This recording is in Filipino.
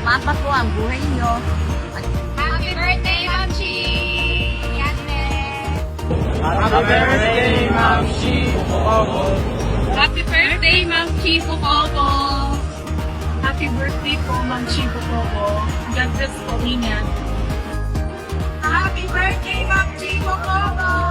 Mapa po ang buhay nyo. Happy birthday, Ma'am Chi! Happy birthday, Ma'am Chi Popobo. Happy birthday, Ma'am Chi Popobo! Happy birthday po, Ma'am Chi Popobo. God bless po, Nina. Happy birthday, Ma'am Chi Popobo!